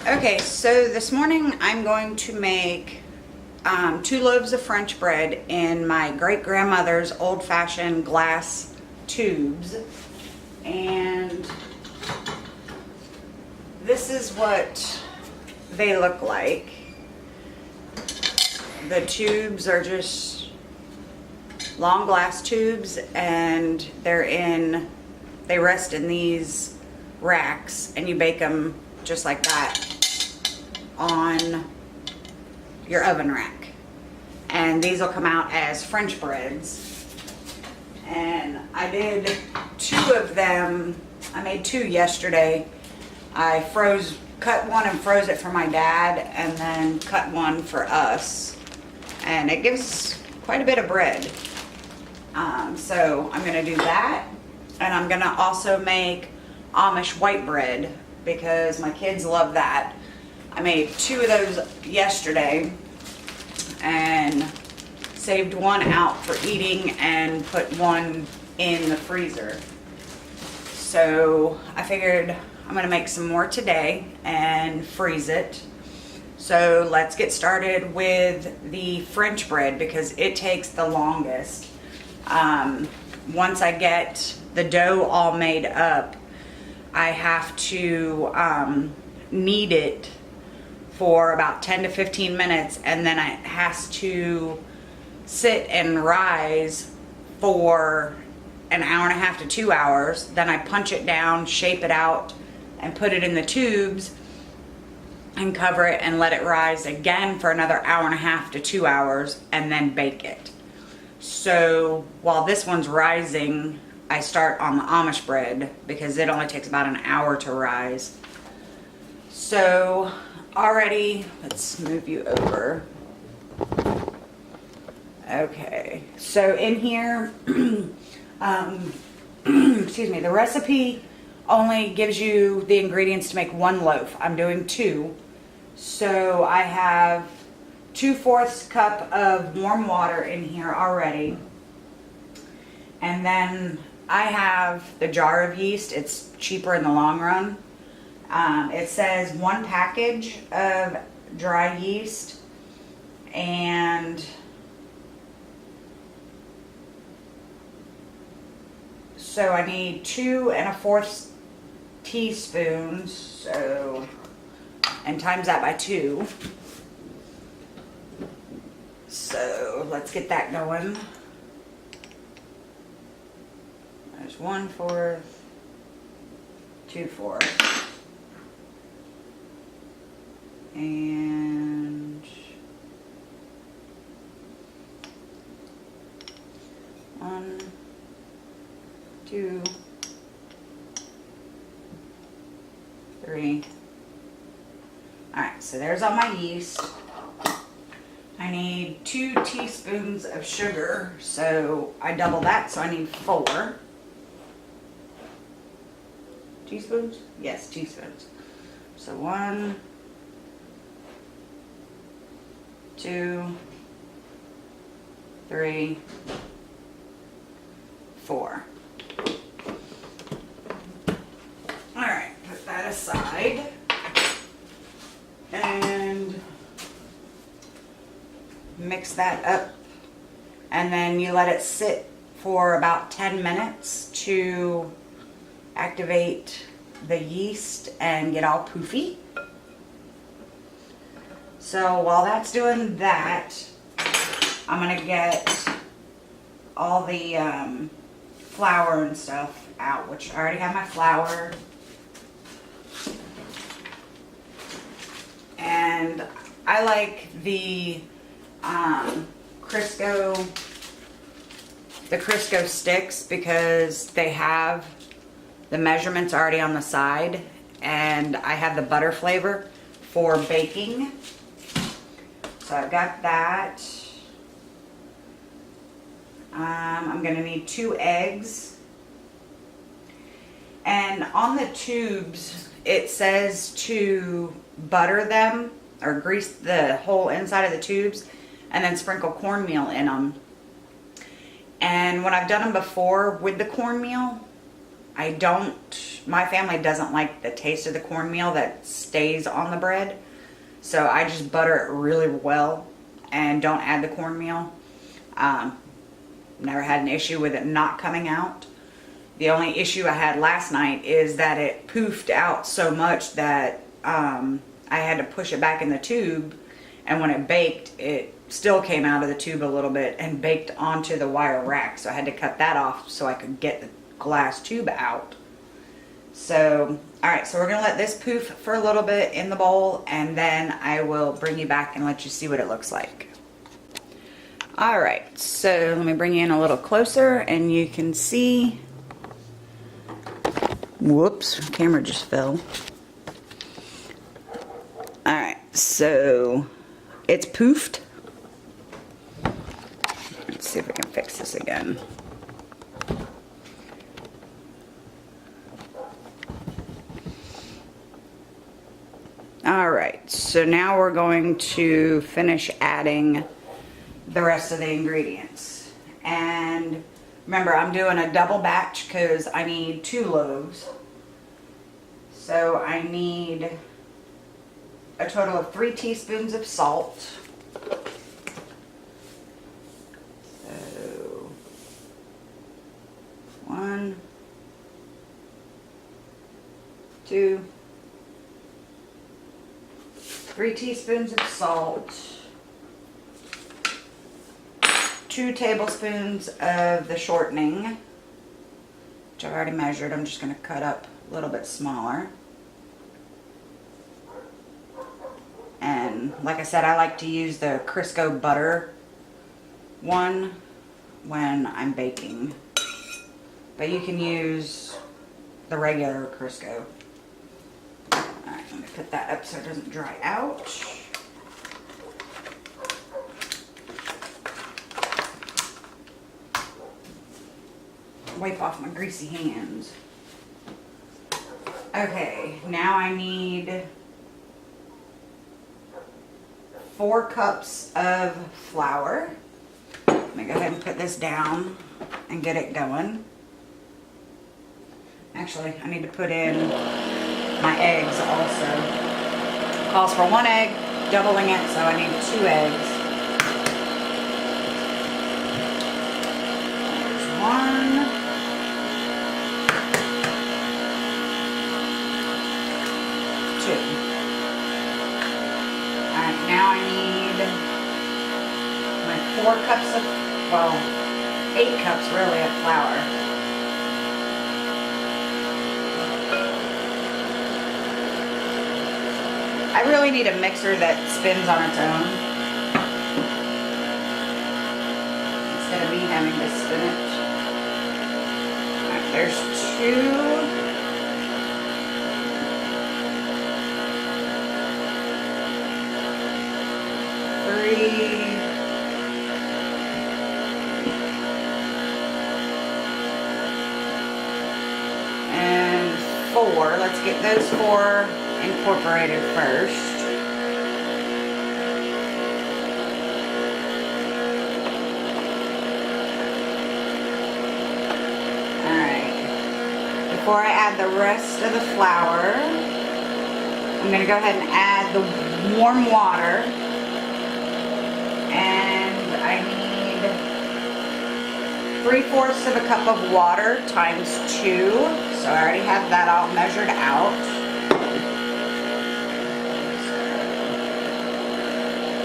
Okay, so this morning I'm going to make 2 loaves of French bread in my great-grandmother's old-fashioned glass tubes. And this is what they look like. The tubes are just long glass tubes, and they rest in these racks, and you bake them just like that on your oven rack. And these will come out as French breads. And I did 2 of them. I made 2 yesterday. I cut one and froze it for my dad, and then cut one for us. And it gives quite a bit of bread. So I'm gonna do that. And I'm gonna also make Amish white bread because my kids love that. I made 2 of those yesterday and saved one out for eating and put one in the freezer. So I figured I'm gonna make some more today and freeze it. So let's get started with the French bread because it takes the longest. Once I get the dough all made up, I have to knead it for about 10 to 15 minutes, and then it has to sit and rise for an hour and a half to 2 hours. Then I punch it down, shape it out, and put it in the tubes and cover it and let it rise again for another hour and a half to 2 hours, and then bake it. So while this one's rising, I start on the Amish bread because it only takes about an hour to rise. So already, let's move you over. Okay, so in here, excuse me, the recipe only gives you the ingredients to make 1 loaf. I'm doing 2. So I have 2/4 cup of warm water in here already. And then I have the jar of yeast. It's cheaper in the long run. It says 1 package of dry yeast, and so I need 2 1/4 teaspoons, so, and times that by 2. So let's get that going. There's 1/4, 2/4, and 1, 2, 3. All right, so there's all my yeast. I need 2 teaspoons of sugar, so I double that, so I need 4 teaspoons. Yes, teaspoons. So 1, 2, 3, 4. All right, put that aside. And mix that up, and then you let it sit for about 10 minutes to activate the yeast and get all poofy. So while that's doing that, I'm gonna get all the flour and stuff out, which I already have my flour. And I like the Crisco sticks because they have the measurements already on the side, and I have the butter flavor for baking. So I've got that. I'm gonna need 2 eggs. And on the tubes, it says to butter them or grease the whole inside of the tubes and then sprinkle cornmeal in them. And when I've done them before with the cornmeal, my family doesn't like the taste of the cornmeal that stays on the bread. So I just butter it really well and don't add the cornmeal. Never had an issue with it not coming out. The only issue I had last night is that it poofed out so much that I had to push it back in the tube, and when it baked, it still came out of the tube a little bit and baked onto the wire rack. So I had to cut that off so I could get the glass tube out. So, alright, so we're going to let this poof for a little bit in the bowl, and then I will bring you back and let you see what it looks like. Alright, so let me bring you in a little closer and you can see. Whoops, camera just fell. Alright, so it's poofed. Let's see if we can fix this again. Alright, so now we're going to finish adding the rest of the ingredients. And remember, I'm doing a double batch because I need 2 loaves. So I need a total of 3 teaspoons of salt. So 1, 2, 3 teaspoons of salt. 2 tablespoons of the shortening, which I've already measured. I'm just going to cut up a little bit smaller. And like I said, I like to use the Crisco butter one when I'm baking. But you can use the regular Crisco. Alright, I'm going to put that up so it doesn't dry out. Wipe off my greasy hands. Okay, now I need 4 cups of flour. Let me go ahead and put this down and get it going. Actually, I need to put in my eggs also. Calls for 1 egg, doubling it, so I need 2 eggs. There's 1. 2. Alright, now I need my 4 cups of, well, 8 cups really of flour. I really need a mixer that spins on its own instead of me having to spin it. Alright, there's 2. 3. And 4. Let's get those 4 incorporated first. Alright. Before I add the rest of the flour, I'm going to go ahead and add the warm water. And I need 3/4 of a cup of water times 2. So I already have that all measured out.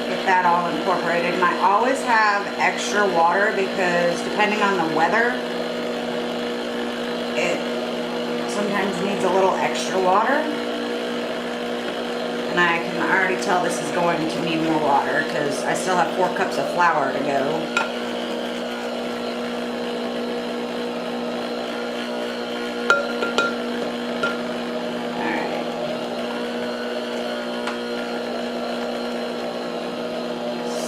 Get that all incorporated. And I always have extra water because depending on the weather, it sometimes needs a little extra water. And I can already tell this is going to need more water because I still have 4 cups of flour to go. Alright.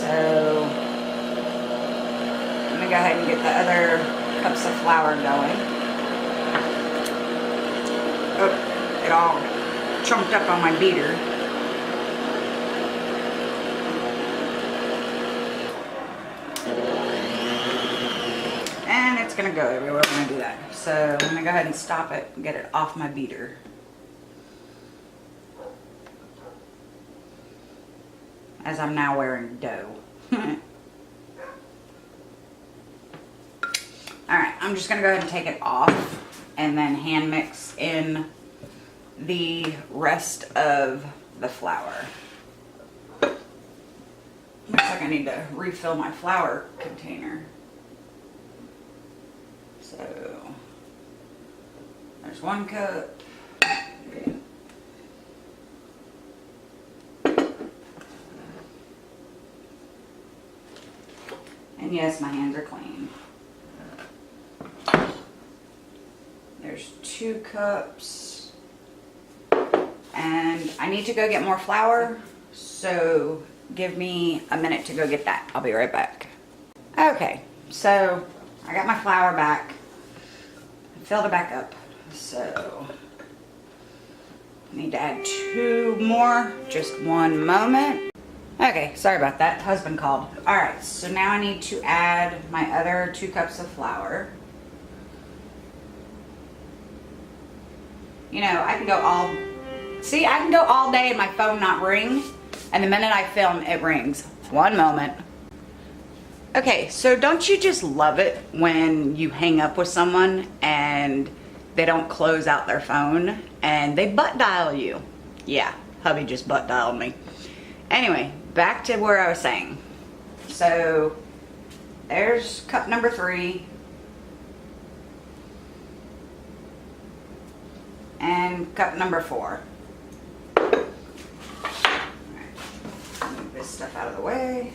So, I'm going to go ahead and get the other cups of flour going. Oh, it all chunked up on my beater. gonna go everywhere when I do that. So I'm gonna go ahead and stop it and get it off my beater. As I'm now wearing dough. Alright, I'm just gonna go ahead and take it off and then hand mix in the rest of the flour. Looks like I need to refill my flour container. So, there's 1 cup. And yes, my hands are clean. There's 2 cups. And I need to go get more flour, so give me a minute to go get that. I'll be right back. Okay, so I got my flour back. I filled it back up. So I need to add 2 more. Just one moment. Okay, sorry about that. Husband called. Alright, so now I need to add my other 2 cups of flour. You know, I can go all day and my phone not ring, and the minute I film, it rings. One moment. Okay, so don't you just love it when you hang up with someone and they don't close out their phone and they butt dial you? Yeah, hubby just butt dialed me. Anyway, back to where I was saying. So, there's cup number 3. And cup number 4. Alright, move this stuff out of the way.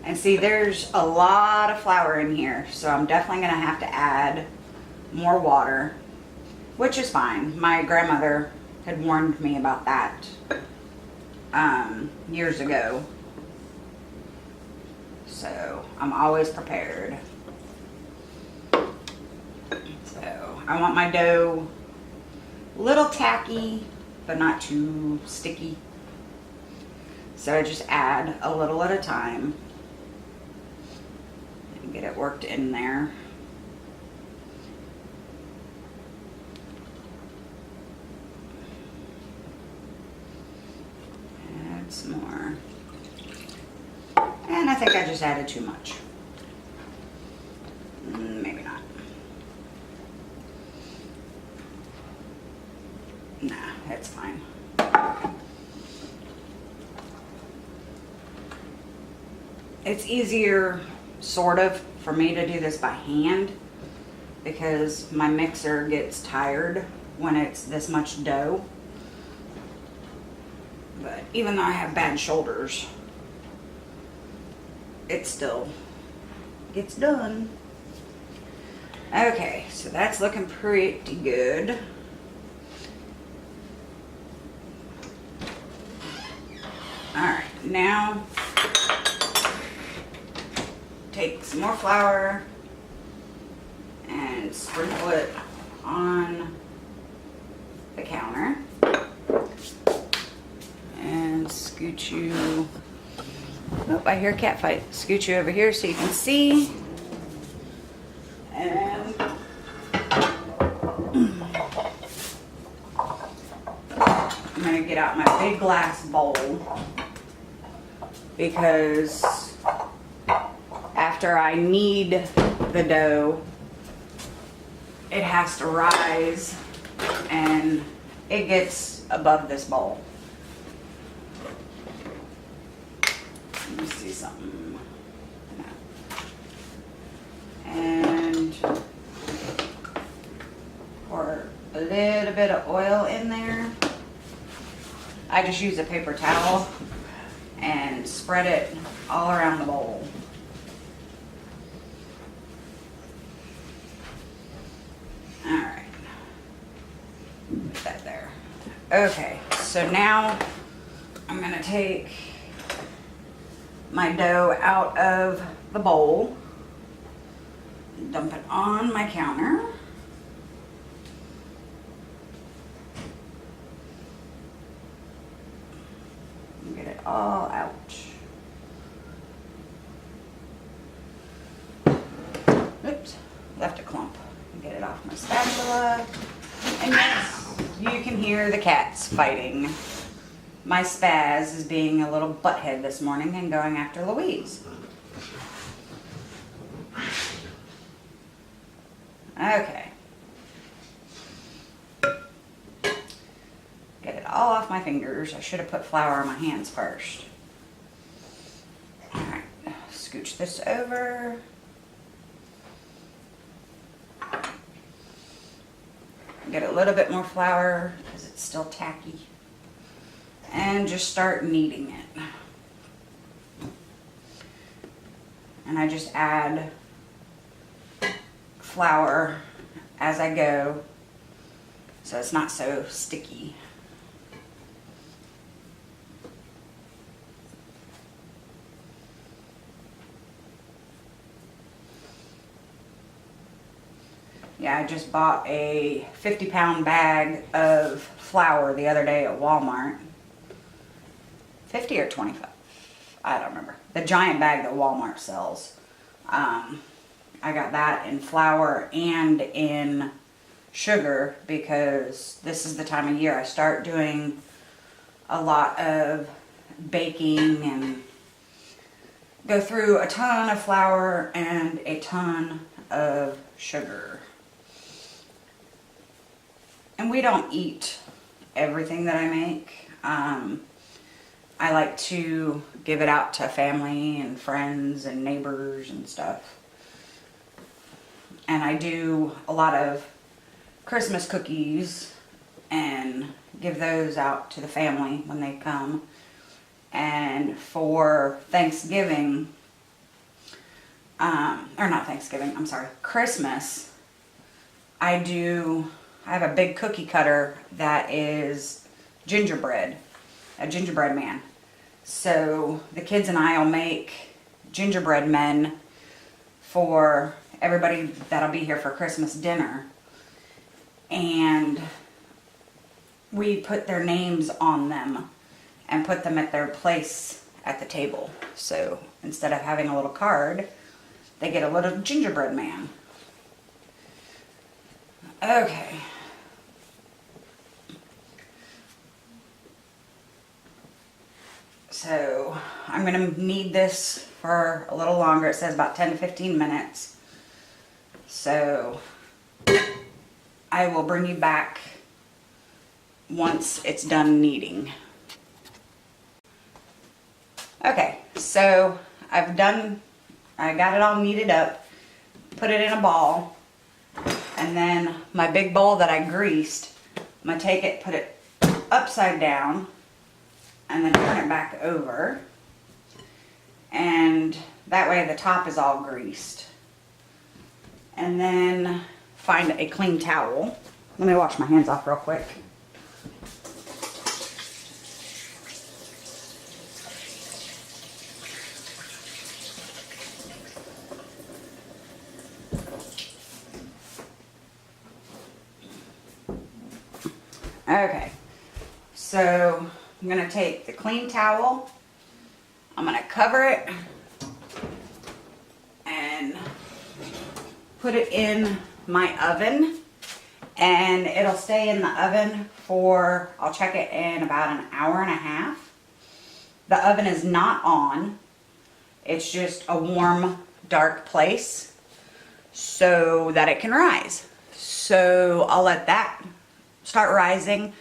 And see, there's a lot of flour in here, so I'm definitely going to have to add more water, which is fine. My grandmother had warned me about that years ago, so I'm always prepared. So I want my dough a little tacky, but not too sticky. So I just add a little at a time and get it worked in there. Add some more. And I think I just added too much. Maybe not. Nah, that's fine. It's easier, sort of, for me to do this by hand because my mixer gets tired when it's this much dough. But even though I have bad shoulders, it still gets done. Okay, so that's looking pretty good. Alright, now take some more flour and sprinkle it on the counter. And scoot you, oh, I hear a cat fight. Scoot you over here so you can see. And I'm gonna get out my big glass bowl because after I knead the dough, it has to rise and it gets above this bowl. Let me see something. And pour a little bit of oil in there. I just use a paper towel and spread it all around the bowl. Alright. Put that there. Okay, so now I'm going to take my dough out of the bowl, dump it on my counter. Get it all out. Oops. left a clump. Get it off my spatula. And yes, you can hear the cats fighting. My Spaz is being a little butthead this morning and going after Louise. Okay. Get it all off my fingers. I should have put flour on my hands first. Alright, scooch this over. Get a little bit more flour because it's still tacky. And just start kneading it. And I just add flour as I go so it's not so sticky. Yeah, I just bought a 50-pound bag of flour the other day at Walmart. 50 or 25? I don't remember. The giant bag that Walmart sells. I got that in flour and in sugar because this is the time of year I start doing a lot of baking and go through a ton of flour and a ton of sugar. And we don't eat everything that I make. I like to give it out to family and friends and neighbors and stuff. And I do a lot of Christmas cookies and give those out to the family when they come. And for Thanksgiving, or not Thanksgiving, I'm sorry, Christmas, I have a big cookie cutter that is gingerbread, a gingerbread man. So the kids and I will make gingerbread men for everybody that'll be here for Christmas dinner. And we put their names on them and put them at their place at the table. So instead of having a little card, they get a little gingerbread man. Okay. So I'm going to knead this for a little longer. It says about 10 to 15 minutes. So I will bring you back once it's done kneading. Okay, so I got it all kneaded up, put it in a ball, and then my big bowl that I greased, I'm going to take it, put it upside down, and then turn it back over, and that way the top is all greased. And then find a clean towel. Let me wash my hands off real quick. Okay, so I'm going to take the clean towel, I'm going to cover it and put it in my oven, and it'll stay in the oven for, I'll check it in about an hour and a half. The oven is not on, it's just a warm, dark place so that it can rise. So I'll let that start rising,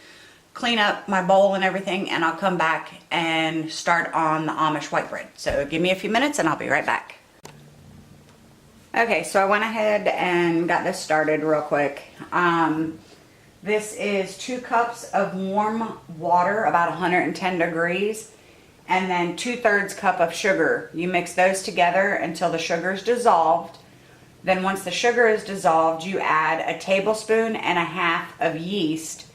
clean up my bowl and everything, and I'll come back and start on the Amish white bread. So give me a few minutes and I'll be right back. Okay, so I went ahead and got this started real quick. This is 2 cups of warm water, about 110 degrees, and then 2/3 cup of sugar. You mix those together until the sugar is dissolved. Then once the sugar is dissolved, you add a 1.5 tablespoons of yeast,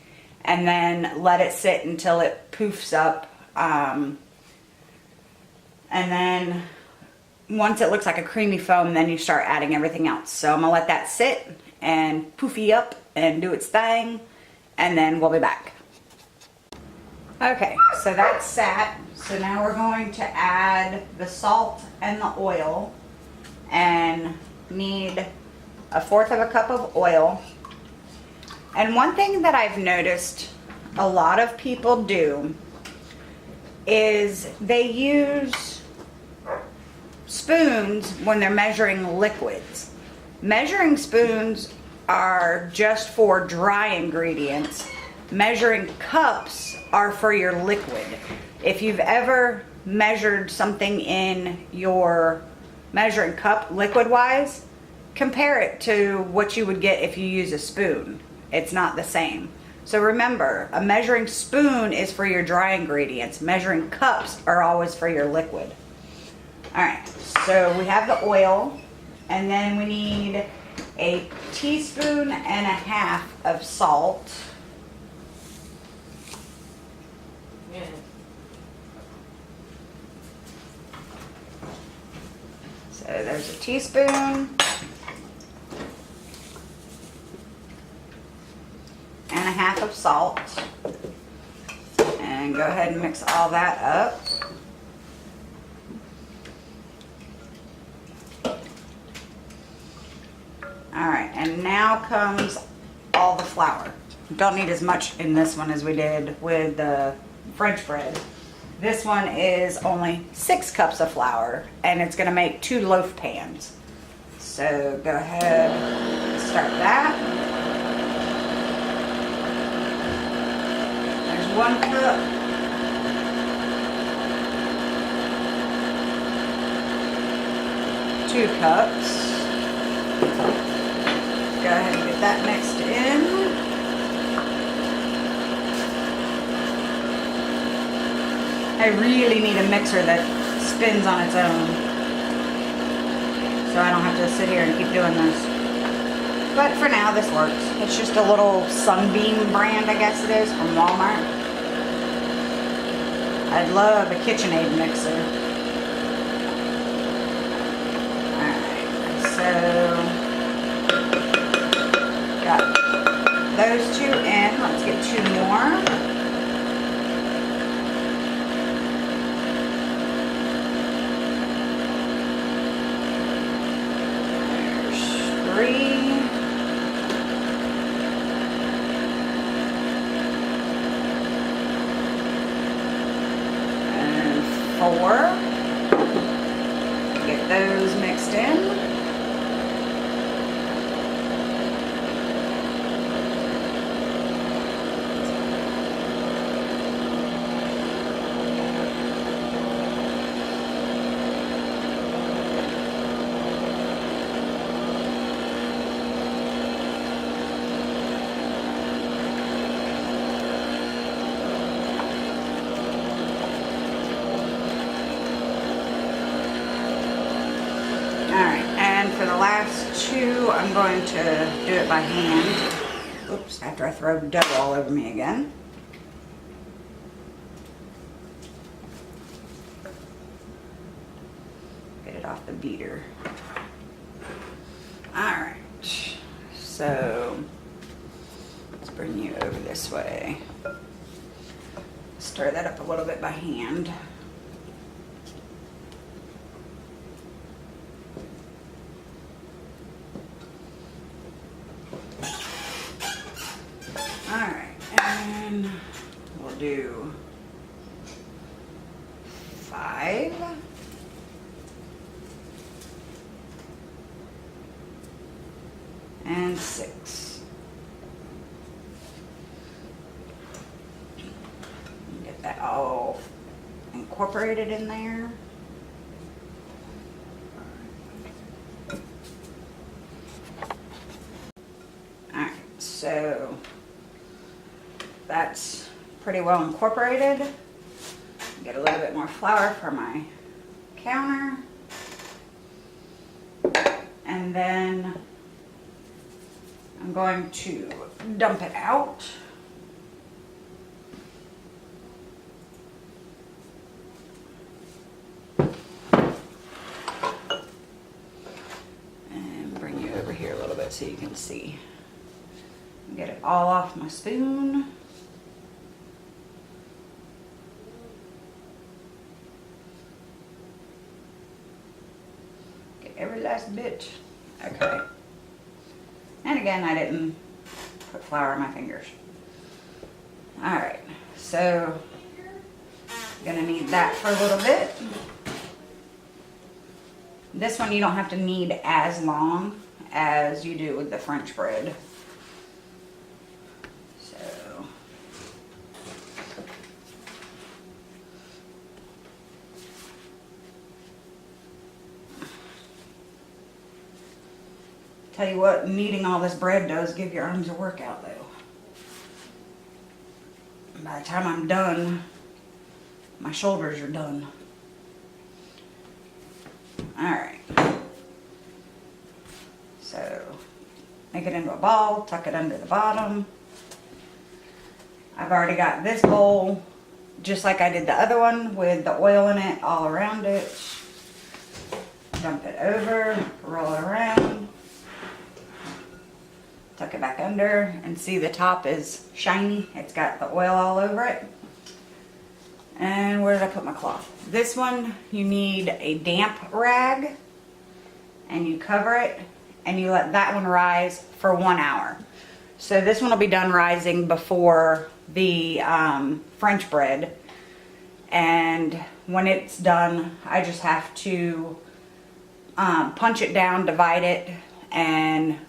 and then let it sit until it poofs up. And then once it looks like a creamy foam, then you start adding everything else. So I'm gonna let that sit and poofy up and do its thing, and then we'll be back. Okay, so that's sat. So now we're going to add the salt and the oil and knead 1/4 of a cup of oil. And one thing that I've noticed a lot of people do is they use spoons when they're measuring liquids. Measuring spoons are just for dry ingredients. Measuring cups are for your liquid. If you've ever measured something in your measuring cup liquid-wise, compare it to what you would get if you use a spoon. It's not the same. So remember, a measuring spoon is for your dry ingredients. Measuring cups are always for your liquid. All right, so we have the oil, and then we need a 1.5 teaspoons of salt. Yeah. So there's a teaspoon. And 1/2 of salt. And go ahead and mix all that up. Alright, and now comes all the flour. Don't need as much in this one as we did with the French bread. This one is only 6 cups of flour, and it's going to make 2 loaf pans. So go ahead and start that. There's 1 cup. Two cups. Go ahead and get that mixed in. I really need a mixer that spins on its own, so I don't have to sit here and keep doing this. But for now, this works. It's just a little Sunbeam brand, I guess it is, from Walmart. I'd love a KitchenAid mixer. Alright, so got those 2 in. Let's get 2 more. There's 3. And 4. Get those mixed in. For the last 2, I'm going to do it by hand. Oops, after I throw dough all over me again. Get it off the beater. Alright, so let's bring you over this way. Stir that up a little bit by hand. And we'll do 5. And 6. Get that all incorporated in there. Alright, so that's pretty well incorporated. Get a little bit more flour for my counter. And then I'm going to dump it out. And bring you over here a little bit so you can see. Get it all off my spoon. Every last bit. Okay. And again, I didn't put flour on my fingers. All right, so gonna knead that for a little bit. This one you don't have to knead as long as you do with the French bread. So tell you what, kneading all this bread does give your arms a workout though. By the time I'm done, my shoulders are done. Alright. So, make it into a ball, tuck it under the bottom. I've already got this bowl, just like I did the other one, with the oil in it all around it. Dump it over, roll it around. Tuck it back under, and see the top is shiny. It's got the oil all over it. And where did I put my cloth? This one, you need a damp rag, and you cover it, and you let that one rise for 1 hour. So this one will be done rising before the French bread. And when it's done, I just have to punch it down, divide it, and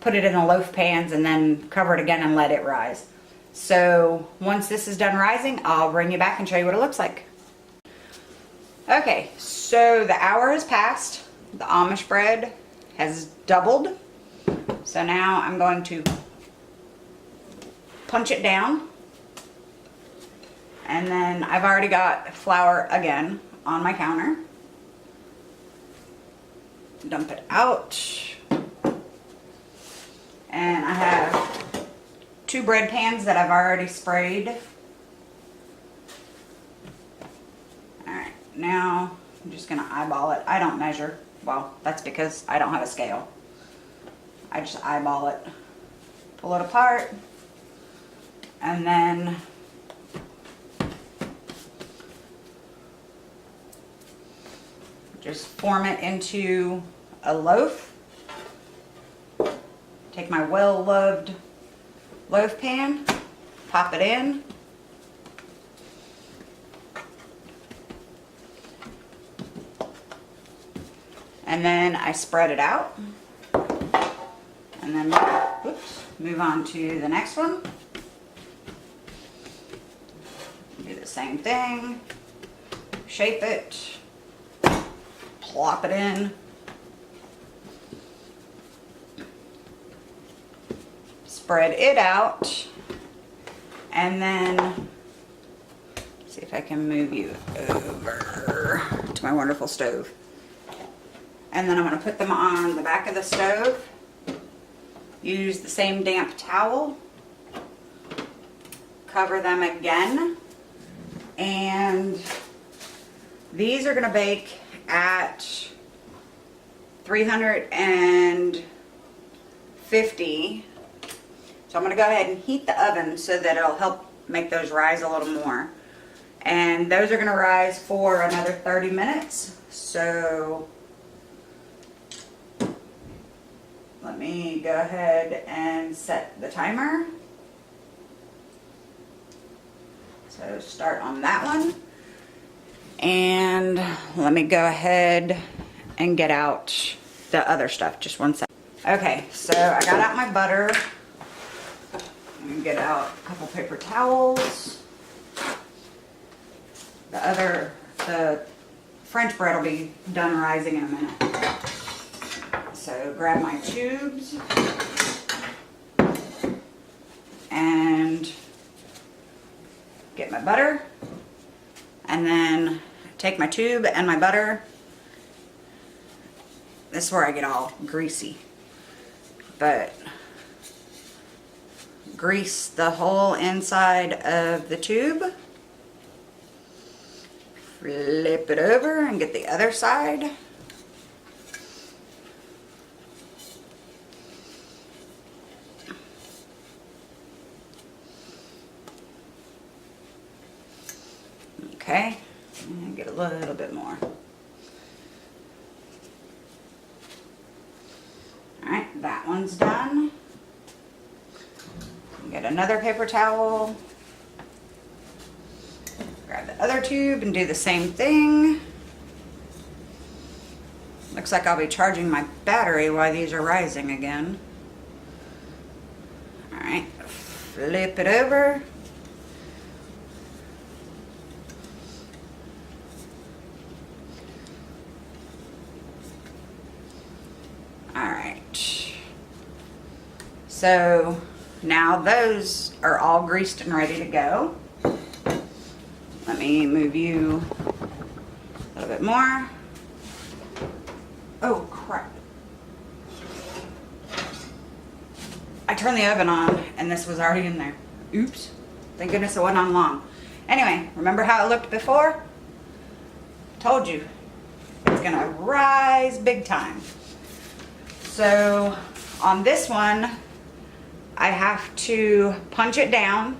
put it in the loaf pans, and then cover it again and let it rise. So once this is done rising, I'll bring you back and show you what it looks like. Okay, so the hour has passed. The Amish bread has doubled. So now I'm going to punch it down. And then I've already got flour again on my counter. Dump it out. And I have 2 bread pans that I've already sprayed. Alright, now I'm just going to eyeball it. I don't measure. Well, that's because I don't have a scale. I just eyeball it. Pull it apart. And then just form it into a loaf. Take my well-loved loaf pan, pop it in. And then I spread it out. And then, oops, move on to the next one. Do the same thing. Shape it. Plop it in. Spread it out, and then see if I can move you over to my wonderful stove. And then I'm going to put them on the back of the stove. Use the same damp towel. Cover them again. And these are going to bake at 350. So I'm going to go ahead and heat the oven so that it'll help make those rise a little more. And those are going to rise for another 30 minutes. So let me go ahead and set the timer. So start on that one. And let me go ahead and get out the other stuff. Just one second. Okay, so I got out my butter. And get out a couple paper towels. The French bread will be done rising in a minute. So grab my tubes and get my butter, and then take my tube and my butter. This is where I get all greasy, but grease the whole inside of the tube. Flip it over and get the other side. Okay, and get a little bit more. Alright, that one's done. Get another paper towel. Grab the other tube and do the same thing. Looks like I'll be charging my battery while these are rising again. Alright, flip it over. Alright. So now those are all greased and ready to go. Let me move you a little bit more. Oh crap. I turned the oven on and this was already in there. Oops. Thank goodness it wasn't on long. Anyway, remember how it looked before? Told you. It's gonna rise big time. So on this one, I have to punch it down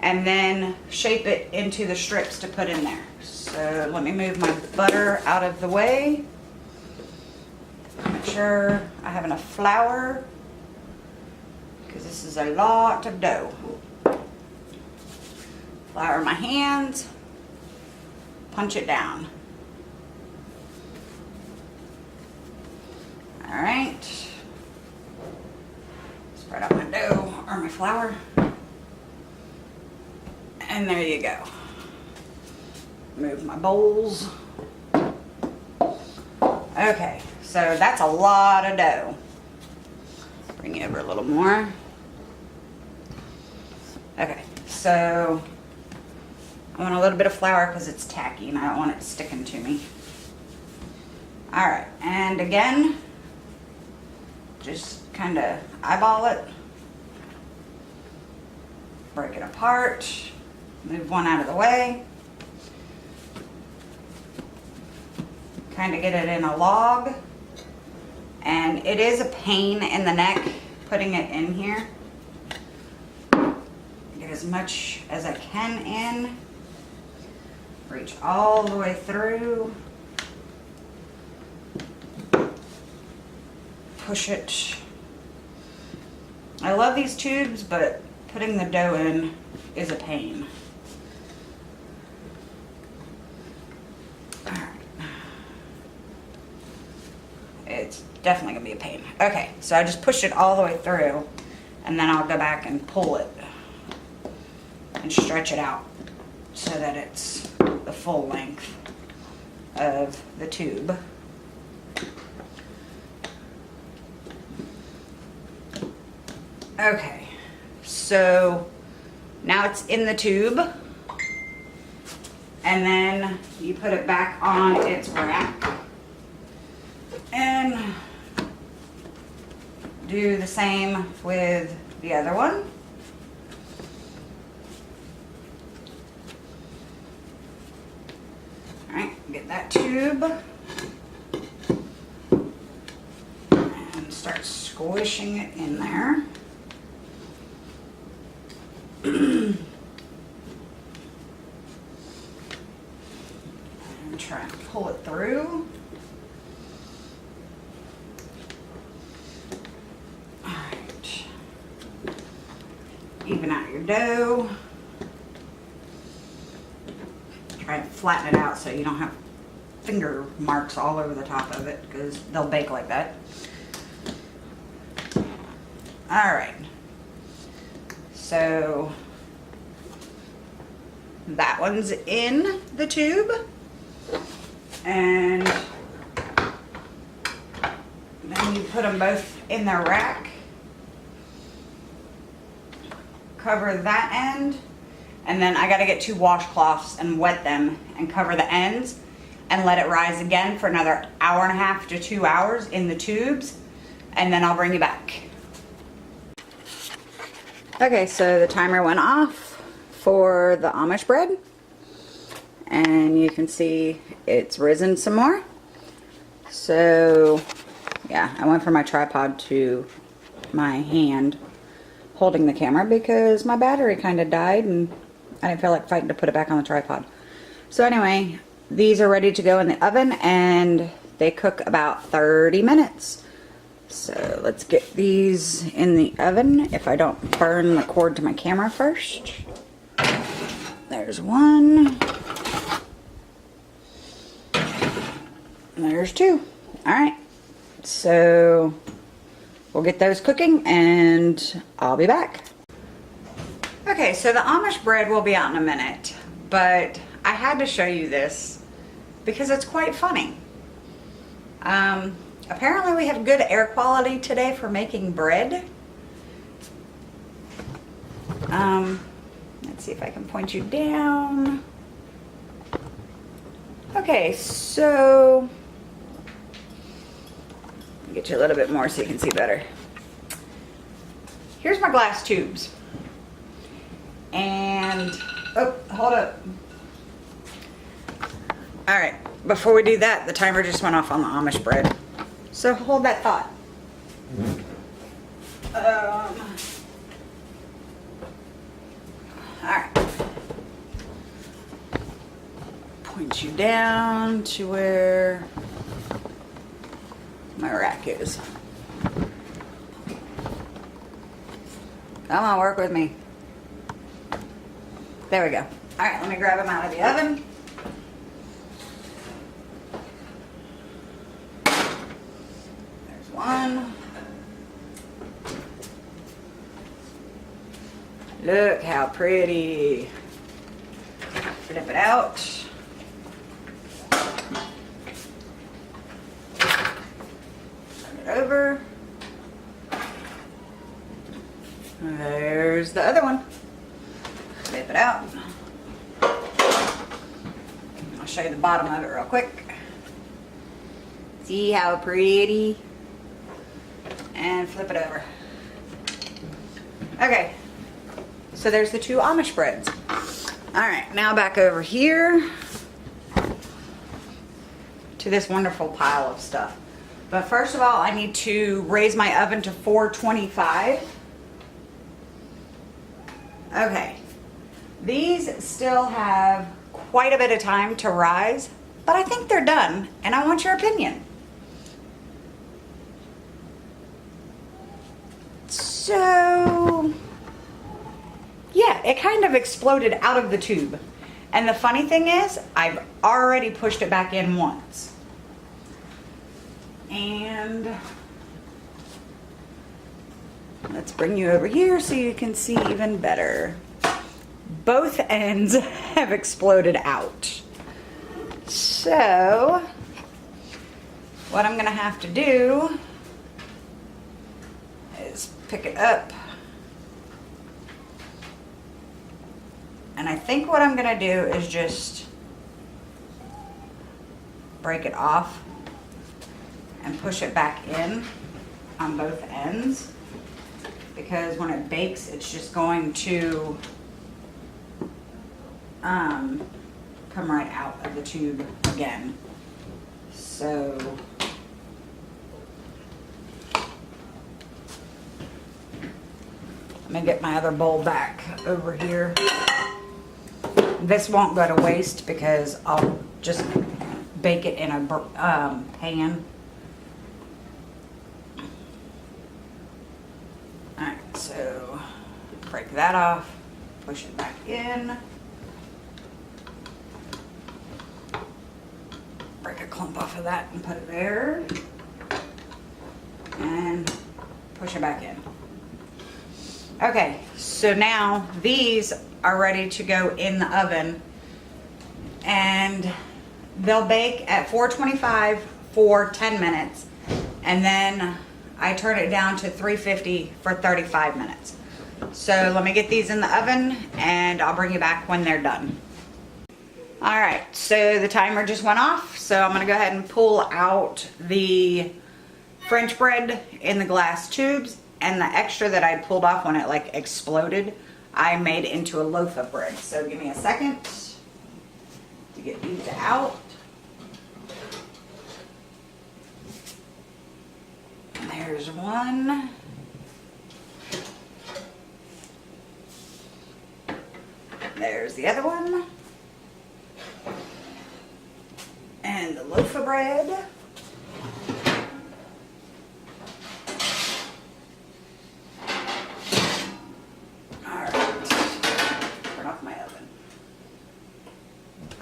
and then shape it into the strips to put in there. So let me move my butter out of the way. Make sure I have enough flour because this is a lot of dough. Flour my hands, punch it down. All right, spread out my dough or my flour. And there you go. Move my bowls. Okay, so that's a lot of dough. Bring you over a little more. Okay, so I want a little bit of flour because it's tacky and I don't want it sticking to me. All right, and again, just kind of eyeball it. Break it apart. Move one out of the way. Kind of get it in a log. And it is a pain in the neck putting it in here. Get as much as I can in. Reach all the way through. Push it. I love these tubes, but putting the dough in is a pain. It's definitely gonna be a pain. Okay, so I just push it all the way through and then I'll go back and pull it and stretch it out so that it's the full length of the tube. Okay, so now it's in the tube and then you put it back on its rack. And do the same with the other one. Alright, get that tube and start squishing it in there. And try and pull it through. Even out your dough. Try and flatten it out so you don't have finger marks all over the top of it because they'll bake like that. Alright. So that one's in the tube. And then you put them both in their rack. Cover that end, and then I got to get 2 washcloths and wet them and cover the ends and let it rise again for another 1.5 to 2 hours in the tubes, and then I'll bring you back. Okay, so the timer went off for the Amish bread and you can see it's risen some more. So yeah, I went from my tripod to my hand holding the camera because my battery kind of died and I didn't feel like fighting to put it back on the tripod. So anyway, these are ready to go in the oven and they cook about 30 minutes. So let's get these in the oven if I don't burn the cord to my camera first. There's one. There's two. All right. So we'll get those cooking and I'll be back. Okay, so the Amish bread will be out in a minute, but I had to show you this because it's quite funny. Apparently we have good air quality today for making bread. Let's see if I can point you down. Okay, so get you a little bit more so you can see better. Here's my glass tubes. And, oh, hold up. All right, before we do that, the timer just went off on the Amish bread. So hold that thought. All right. Point you down to where my rack is. Come on, work with me. There we go. All right, let me grab them out of the oven. There's one. Look how pretty. Flip it out. Turn it over. There's the other one. Flip it out. I'll show you the bottom of it real quick. See how pretty? And flip it over. Okay, so there's the two Amish breads. All right, now back over here to this wonderful pile of stuff. But first of all, I need to raise my oven to 425. Okay, these still have quite a bit of time to rise, but I think they're done, and I want your opinion. So, yeah, it kind of exploded out of the tube. And the funny thing is, I've already pushed it back in once. And let's bring you over here so you can see even better. Both ends have exploded out. So, what I'm gonna have to do is pick it up. And I think what I'm gonna do is just break it off and push it back in on both ends, because when it bakes, it's just going to come right out of the tube again. So let me get my other bowl back over here. This won't go to waste because I'll just bake it in a pan. Alright, so break that off, push it back in, break a clump off of that and put it there, and push it back in. Okay, so now these are ready to go in the oven, and they'll bake at 425 for 10 minutes, and then I turn it down to 350 for 35 minutes. So let me get these in the oven and I'll bring you back when they're done. All right, so the timer just went off, so I'm gonna go ahead and pull out the French bread in the glass tubes, and the extra that I pulled off when it like exploded, I made into a loaf of bread. So give me a second to get these out. And there's one. There's the other one. And the loaf of bread.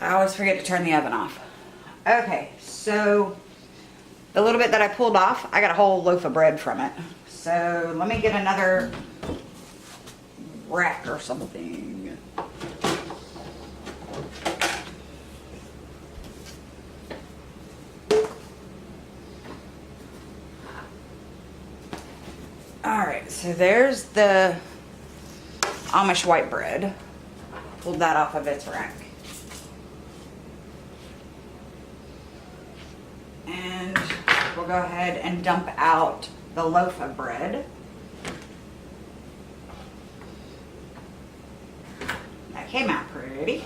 I always forget to turn the oven off. Okay, so the little bit that I pulled off, I got a whole loaf of bread from it. So let me get another rack or something. Alright, so there's the Amish white bread. Pulled that off of its rack. And we'll go ahead and dump out the loaf of bread. That came out pretty.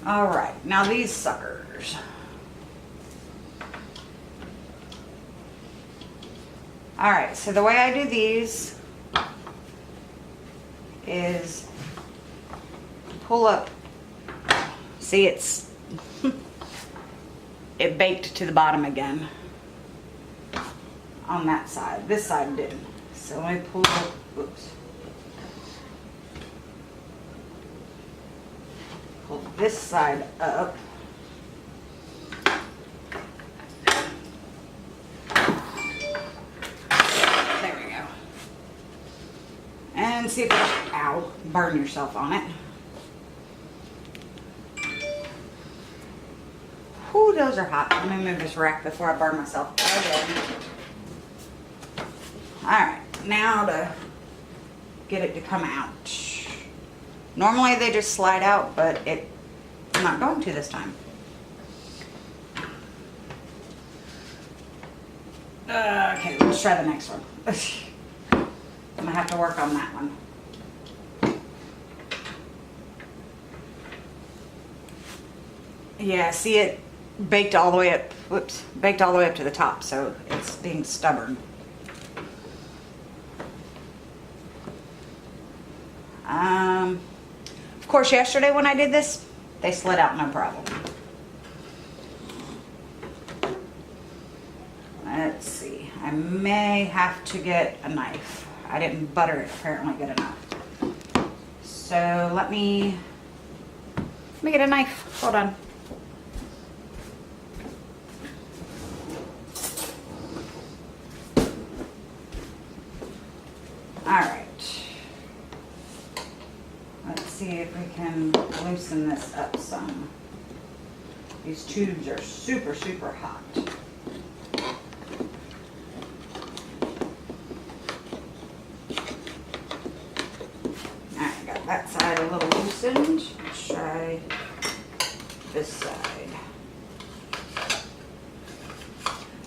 Alright, now these suckers. Alright, so the way I do these is pull up. See, it's it baked to the bottom again on that side. This side didn't. So let me pull up, oops. Pull this side up. There we go. And see if it'll, ow, burn yourself on it. Whew, those are hot. Let me move this rack before I burn myself again. Alright, now to get it to come out. Normally they just slide out, but I'm not going to this time. Okay, let's try the next one. I'm gonna have to work on that one. Yeah, see, it baked all the way up, whoops, baked all the way up to the top, so it's being stubborn. Of course, yesterday when I did this, they slid out no problem. Let's see, I may have to get a knife. I didn't butter it apparently good enough. So let me get a knife, hold on. Alright, let's see if we can loosen this up some. These tubes are super, super hot. Alright, got that side a little loosened. Let's try this side.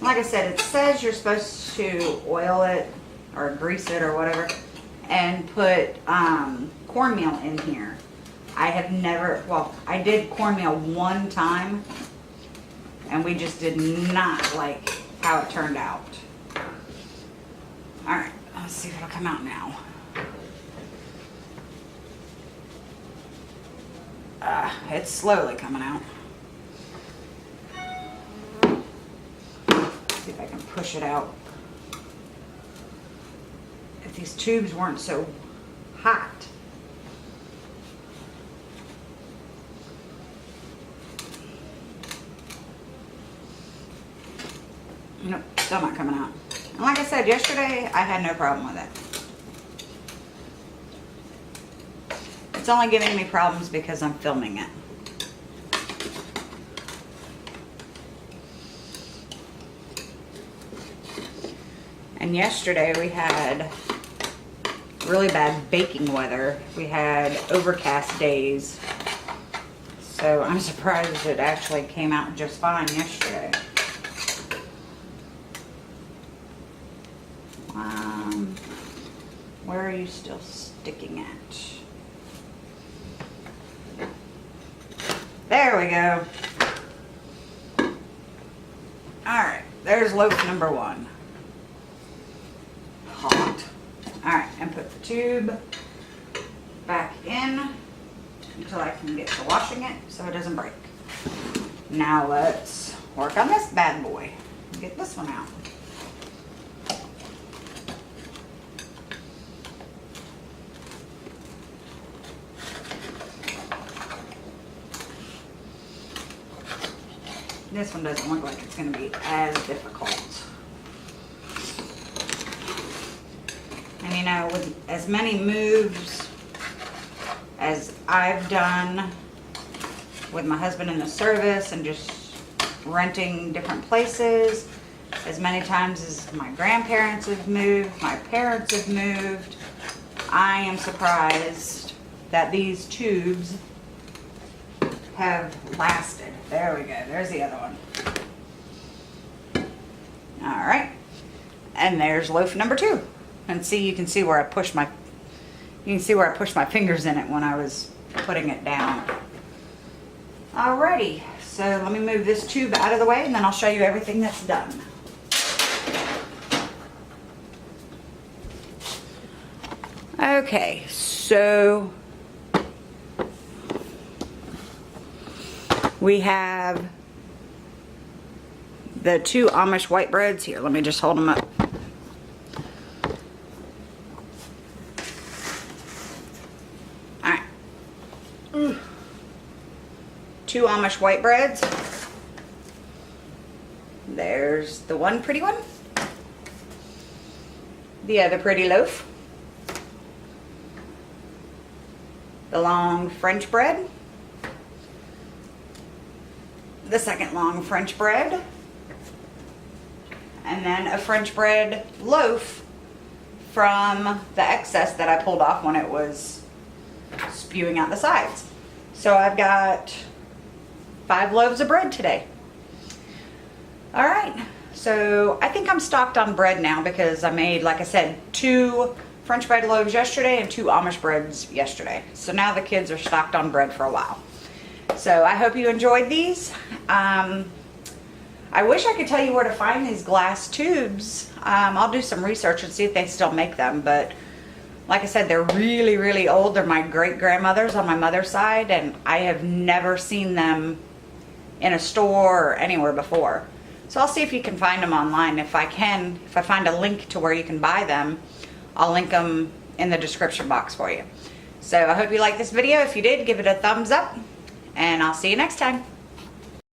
Like I said, it says you're supposed to oil it or grease it or whatever, and put cornmeal in here. I have never, well, I did cornmeal one time, and we just did not like how it turned out. Alright, let's see if it'll come out now. It's slowly coming out. See if I can push it out. If these tubes weren't so hot. Nope, still not coming out. And like I said, yesterday I had no problem with it. It's only giving me problems because I'm filming it. And yesterday we had really bad baking weather. We had overcast days. So I'm surprised it actually came out just fine yesterday. Where are you still sticking at? There we go. Alright, there's loaf number one. Hot. Alright, and put the tube back in until I can get to washing it so it doesn't break. Now let's work on this bad boy. Get this one out. This one doesn't look like it's going to be as difficult. And you know, with as many moves as I've done with my husband in the service and just renting different places, as many times as my grandparents have moved, my parents have moved, I am surprised that these tubes have lasted. There we go. There's the other one. All right. And there's loaf number 2. And see, you can see where I pushed my fingers in it when I was putting it down. Alrighty. So let me move this tube out of the way and then I'll show you everything that's done. Okay, so we have the 2 Amish white breads here. Let me just hold them up. All right. 2 Amish white breads. There's the one pretty one. The other pretty loaf. The long French bread. The second long French bread. And then a French bread loaf from the excess that I pulled off when it was spewing out the sides. So I've got 5 loaves of bread today. All right, so I think I'm stocked on bread now because I made, like I said, 2 French bread loaves yesterday and 2 Amish breads yesterday. So now the kids are stocked on bread for a while. So I hope you enjoyed these. I wish I could tell you where to find these glass tubes. I'll do some research and see if they still make them, but like I said, they're really, really old. They're my great-grandmother's on my mother's side, and I have never seen them in a store or anywhere before. So I'll see if you can find them online. If I find a link to where you can buy them, I'll link them in the description box for you. So I hope you liked this video. If you did, give it a thumbs up, and I'll see you next time.